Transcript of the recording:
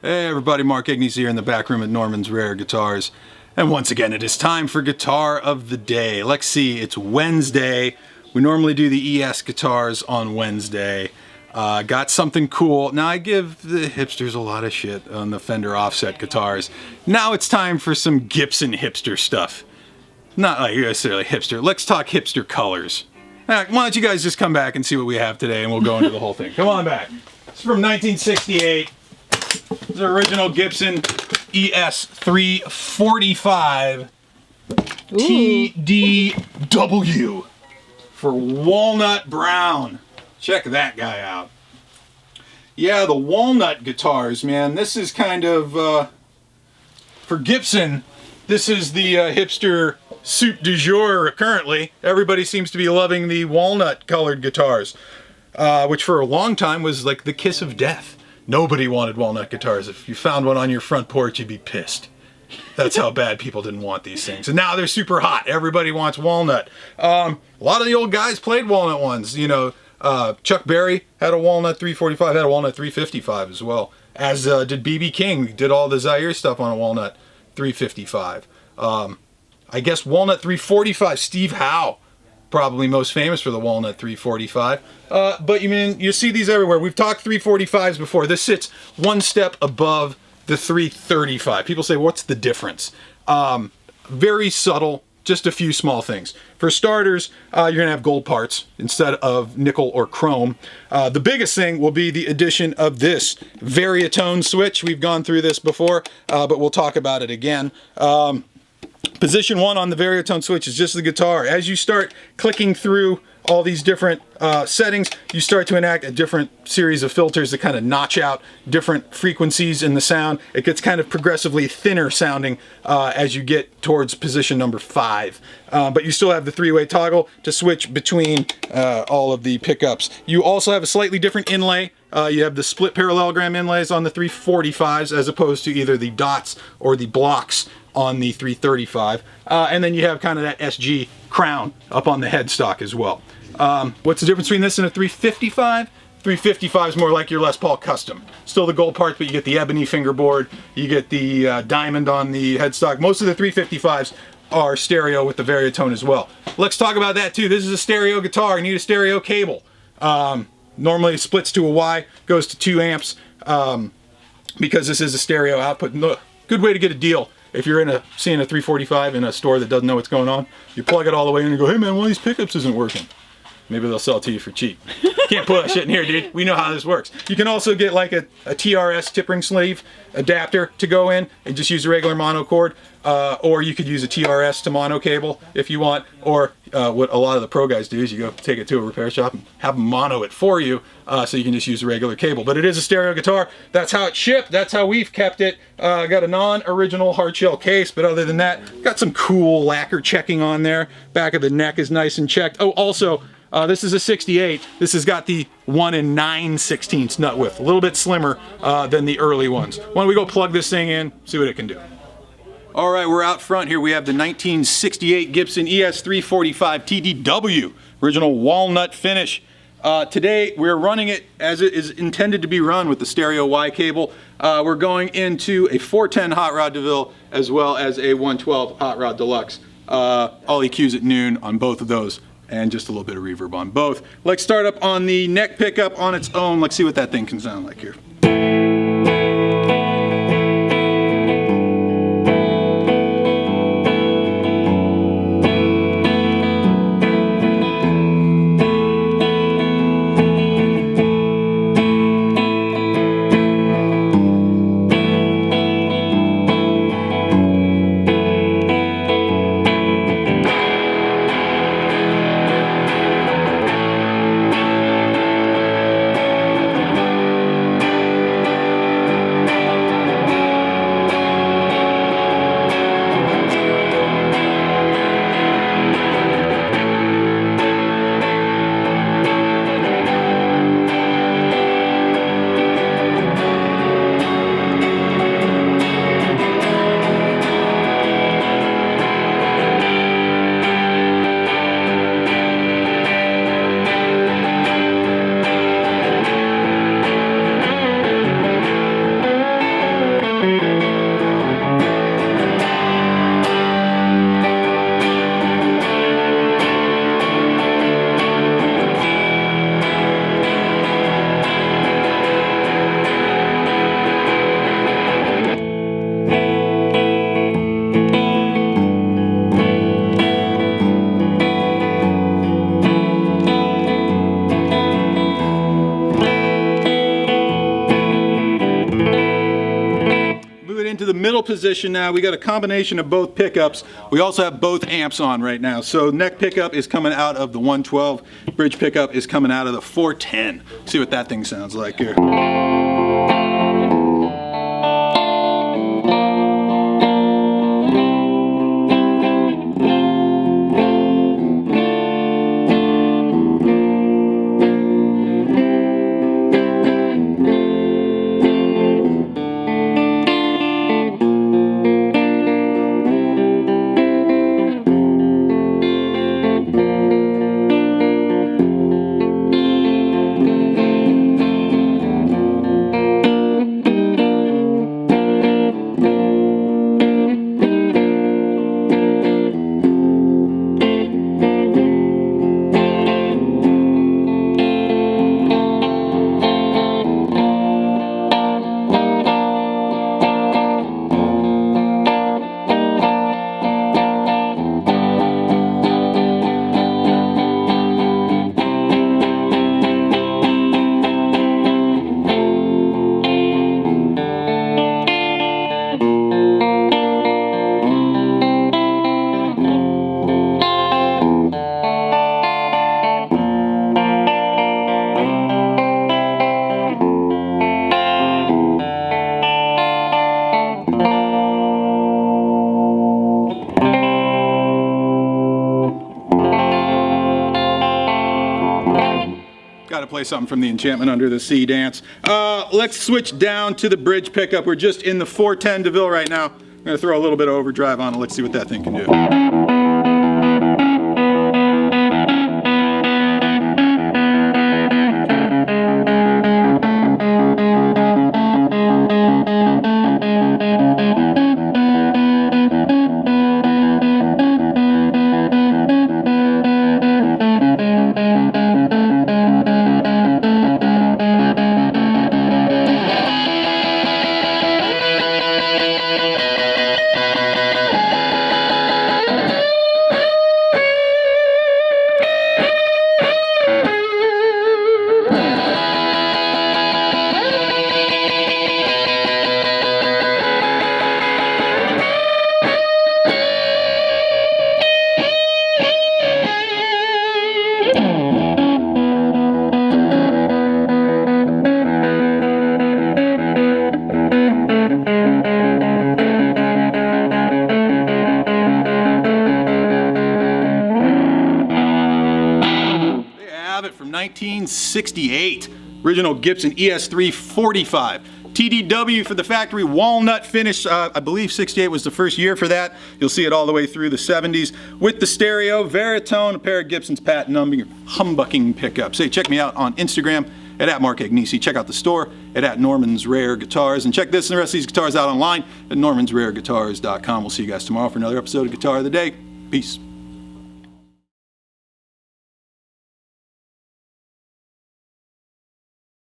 Hey everybody, Mark Agnesi here in the back room at Norman's Rare Guitars. And once again, it is time for Guitar of the Day. Let's see, it's Wednesday. We normally do the ES guitars on Wednesday. Got something cool. Now I give the hipsters a lot of shit on the Fender offset guitars. Now it's time for some Gibson hipster stuff. Not like necessarily hipster. Let's talk hipster colors. Why don't you guys just come back and see what we have today and we'll go into the whole thing. Come on back. It's from 1968. It's the original Gibson ES-345 TDW for walnut brown. Check that guy out. Yeah, the walnut guitars, man. This is kind of, for Gibson, this is the hipster soup du jour currently. Everybody seems to be loving the walnut colored guitars, which for a long time was like the kiss of death. Nobody wanted walnut guitars. If you found one on your front porch, you'd be pissed. That's how bad people didn't want these things. And now they're super hot. Everybody wants walnut. A lot of the old guys played walnut ones. You know, Chuck Berry had a walnut 345, had a walnut 355 as well. As did B.B. King. Did all the Zaire stuff on a walnut 355. I guess walnut 345, Steve Howe. Probably most famous for the walnut 345. But you see these everywhere. We've talked 345s before. This sits one step above the 335. People say, what's the difference? Very subtle, just a few small things. For starters, you're gonna have gold parts instead of nickel or chrome. The biggest thing will be the addition of this Variatone switch. We've gone through this before, but we'll talk about it again. Position 1 on the Variatone switch is just the guitar. As you start clicking through all these different settings, you start to enact a different series of filters that kind of notch out different frequencies in the sound. It gets kind of progressively thinner sounding as you get towards position number 5. But you still have the 3-way toggle to switch between all of the pickups. You also have a slightly different inlay. You have the split parallelogram inlays on the 345s as opposed to either the dots or the blocks on the 335. And then you have kind of that SG crown up on the headstock as well. What's the difference between this and a 355? 355 is more like your Les Paul Custom. Still the gold parts, but you get the ebony fingerboard, you get the diamond on the headstock. Most of the 355s are stereo with the Variatone as well. Let's talk about that too. This is a stereo guitar. You need a stereo cable. Normally it splits to a Y, goes to 2 amps, because this is a stereo output. Good way to get a deal. If you're seeing a 345 in a store that doesn't know what's going on, you plug it all the way in and go, hey man, one of these pickups isn't working. Maybe they'll sell it to you for cheap. Can't put that shit in here, dude. We know how this works. You can also get like a TRS tip ring sleeve adapter to go in and just use a regular mono cord, or you could use a TRS to mono cable if you want, or what a lot of the pro guys do is you go take it to a repair shop and have them mono it for you, so you can just use a regular cable. But it is a stereo guitar. That's how it's shipped. That's how we've kept it. Got a non-original hardshell case, but other than that, got some cool lacquer checking on there. Back of the neck is nice and checked. Oh, also, this is a 68. This has got the 1 9/16 nut width, a little bit slimmer than the early ones. Why don't we go plug this thing in, see what it can do. All right, we're out front here. We have the 1968 Gibson ES-345 TDW, original walnut finish. Today, we're running it as it is intended to be run with the stereo Y cable. We're going into a 410 Hot Rod DeVille as well as a 112 Hot Rod Deluxe. All EQs at noon on both of those, and just a little bit of reverb on both. Let's start up on the neck pickup on its own. Let's see what that thing can sound like here. into the middle position now. We got a combination of both pickups. We also have both amps on right now. So neck pickup is coming out of the 112. Bridge pickup is coming out of the 410. See what that thing sounds like here. Gotta play something from the Enchantment Under the Sea dance. Let's switch down to the bridge pickup. We're just in the 410 DeVille right now. I'm gonna throw a little bit of overdrive on it. Let's see what that thing can do. From 1968, original Gibson ES-345 TDW for the factory, walnut finish. I believe 68 was the first year for that. You'll see it all the way through the 70s with the stereo, Veritone, a pair of Gibson's patent humbucking pickups. Hey, check me out on Instagram at Mark Agnesi. Check out the store at Norman's Rare Guitars, and check this and the rest of these guitars out online at normansrareguitars.com. We'll see you guys tomorrow for another episode of Guitar of the Day. Peace.